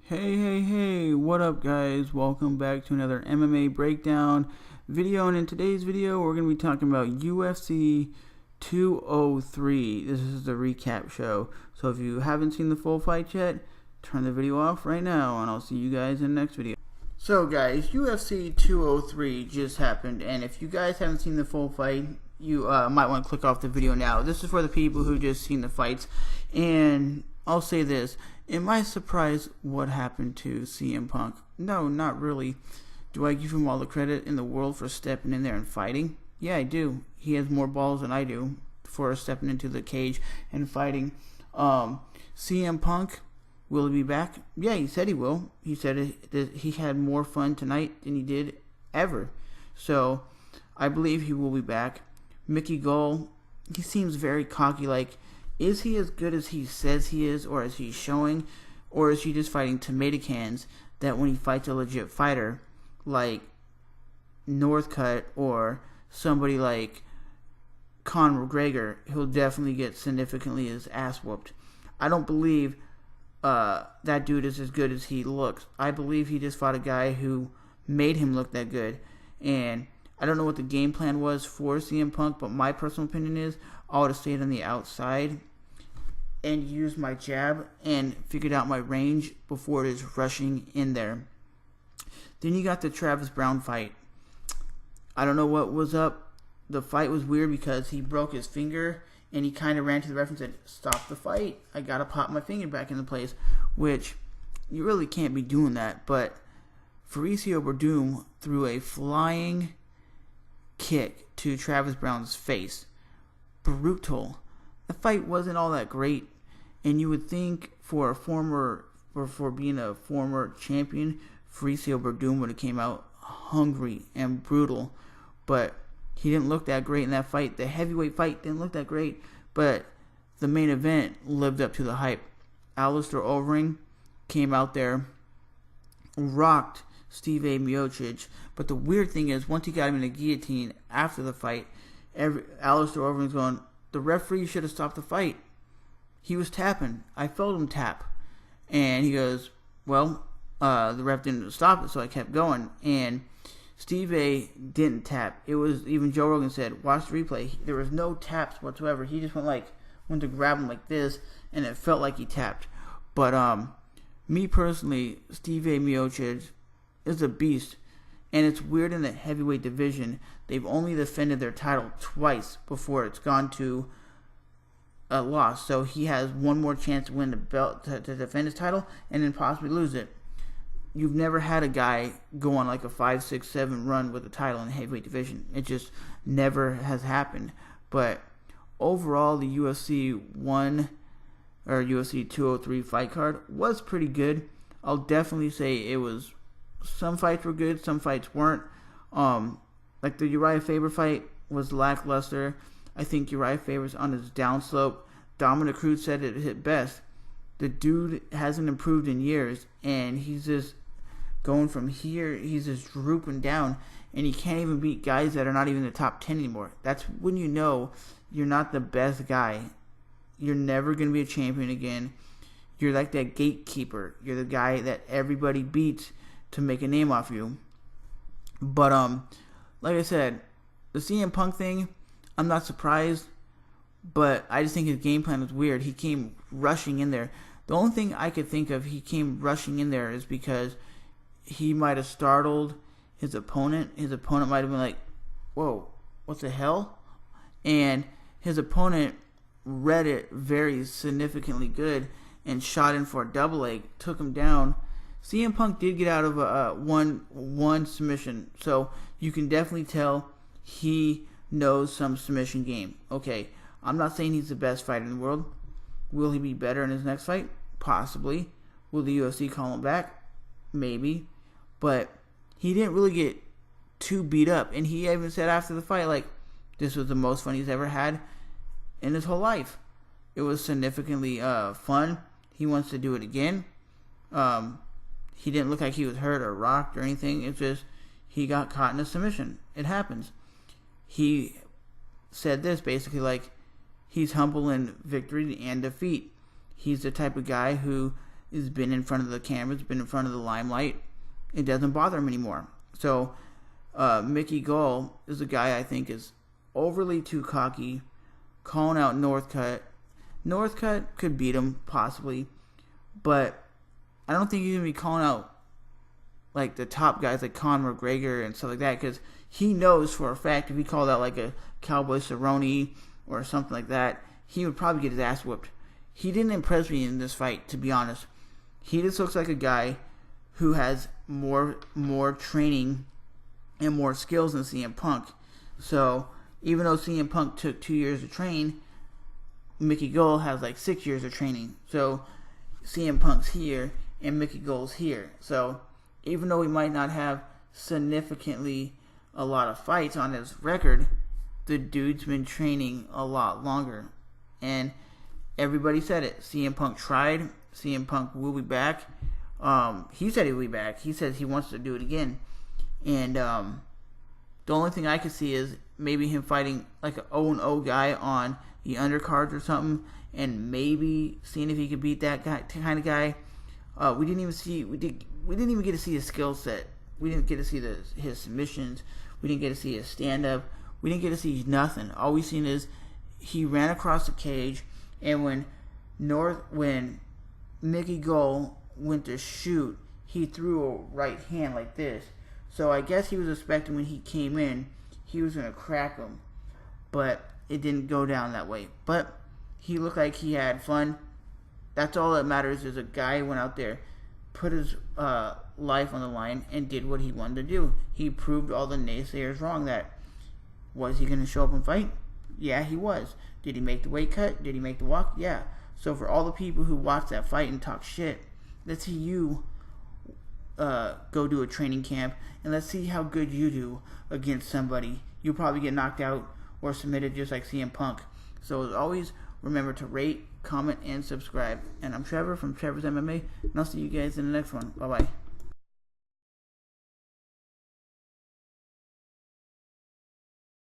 Hey, what up guys? Welcome back to another MMA breakdown video, and in today's video we're going to be talking about UFC 203. This is the recap show, so if you haven't seen the full fight yet, turn the video off right now and I'll see you guys in the next video. So guys, UFC 203 just happened, and if you guys haven't seen the full fight, you might want to click off the video now. This is for the people who just seen the fights, and I'll say this. Am I surprised what happened to Cmpunk? No, not really. Do I give him all the credit in the world for stepping in there and fighting? Yeah, I do. He has more balls than I do for stepping into the cage and fighting. Cmpunk, will he be back? Yeah, he said he will. He said he had more fun tonight than he did ever. So, I believe he will be back. Mickey Gall, he seems very cocky, like, is he as good as he says he is, or is he showing, or is he just fighting tomato cans that when he fights a legit fighter like Northcutt or somebody like Conor McGregor, he'll definitely get significantly his ass whooped. I don't believe that dude is as good as he looks. I believe he just fought a guy who made him look that good, and I don't know what the game plan was for CM Punk, but my personal opinion is I would have stayed on the outside and used my jab and figured out my range before just rushing in there. Then you got the Travis Browne fight. I don't know what was up. The fight was weird because he broke his finger and he kind of ran to the ref and said, "Stop the fight. I got to pop my finger back into place," which you really can't be doing that. But Fabricio Werdum threw a flying kick to Travis Browne's face. Brutal. The fight wasn't all that great, and you would think for being a former champion, Fabricio Werdum would have came out hungry and brutal, but he didn't look that great in that fight. The heavyweight fight didn't look that great, but the main event lived up to the hype. Alistair Overeem came out there, rocked Steve Miocic, but the weird thing is, once he got him in the guillotine after the fight, Alistair Overeem's going, "The referee should have stopped the fight. He was tapping. I felt him tap." And he goes, "Well, the ref didn't stop it, so I kept going." And Steve didn't tap. It was, even Joe Rogan said, watch the replay. There was no taps whatsoever. He just went to grab him like this, and it felt like he tapped. But me personally, Steve Miocic is a beast. And it's weird, in the heavyweight division, they've only defended their title twice before it's gone to a loss. So he has one more chance to win the belt, to defend his title, and then possibly lose it. You've never had a guy go on like a 5, 6, 7 run with a title in the heavyweight division. It just never has happened. But overall, the UFC 203 fight card was pretty good. I'll definitely say it was. Some fights were good, some fights weren't. Like the Uriah Faber fight was lackluster. I think Uriah Faber's on his downslope. Dominic Cruz said it hit best. The dude hasn't improved in years, and he's just going from here, he's just drooping down, and he can't even beat guys that are not even in the top 10 anymore. That's when you know you're not the best guy. You're never going to be a champion again. You're like that gatekeeper. You're the guy that everybody beats to make a name off you. But like I said, the CM Punk thing, I'm not surprised, but I just think his game plan was weird. He came rushing in there. The only thing I could think of he came rushing in there is because he might have startled his opponent. His opponent might have been like, "Whoa, what the hell?" And his opponent read it very significantly good and shot in for a double leg, took him down. CM Punk did get out of a one submission, so you can definitely tell he knows some submission game. Okay, I'm not saying he's the best fighter in the world. Will he be better in his next fight? Possibly. Will the UFC call him back? Maybe. But he didn't really get too beat up, and he even said after the fight, like, this was the most fun he's ever had in his whole life. It was significantly fun. He wants to do it again. He didn't look like he was hurt or rocked or anything. It's just he got caught in a submission. It happens. He said this basically, like, he's humble in victory and defeat. He's the type of guy who has been in front of the cameras, been in front of the limelight. It doesn't bother him anymore. So Mickey Gall is a guy I think is overly too cocky, calling out Northcutt. Northcutt could beat him, possibly, but I don't think he's going to be calling out like the top guys like Conor McGregor and stuff like that, because he knows for a fact if he called out like a Cowboy Cerrone or something like that, he would probably get his ass whooped. He didn't impress me in this fight, to be honest. He just looks like a guy who has more training and more skills than CM Punk. So even though CM Punk took 2 years to train, Mickey Gall has like 6 years of training. So CM Punk's here and Mickey Gall's here. So even though he might not have significantly a lot of fights on his record, the dude's been training a lot longer. And everybody said it. CM Punk tried. CM Punk will be back. He said he will be back. He says he wants to do it again. And the only thing I could see is maybe him fighting like an 0-0 guy on the undercards or something, and maybe seeing if he could beat that guy, kind of guy. We didn't even get to see his skill set. We didn't get to see his submissions. We didn't get to see his stand up. We didn't get to see nothing. All we seen is he ran across the cage, and when Mickey Gall went to shoot, he threw a right hand like this. So I guess he was expecting when he came in, he was gonna crack him, but it didn't go down that way. But he looked like he had fun. That's all that matters, is a guy who went out there, put his life on the line, and did what he wanted to do. He proved all the naysayers wrong. That was he going to show up and fight? Yeah, he was. Did he make the weight cut? Did he make the walk? Yeah. So for all the people who watch that fight and talk shit, let's see you go do a training camp, and let's see how good you do against somebody. You'll probably get knocked out or submitted just like CM Punk. So as always, remember to rate, comment, and subscribe. And I'm Trevor from Trevor's MMA, and I'll see you guys in the next one. Bye-bye.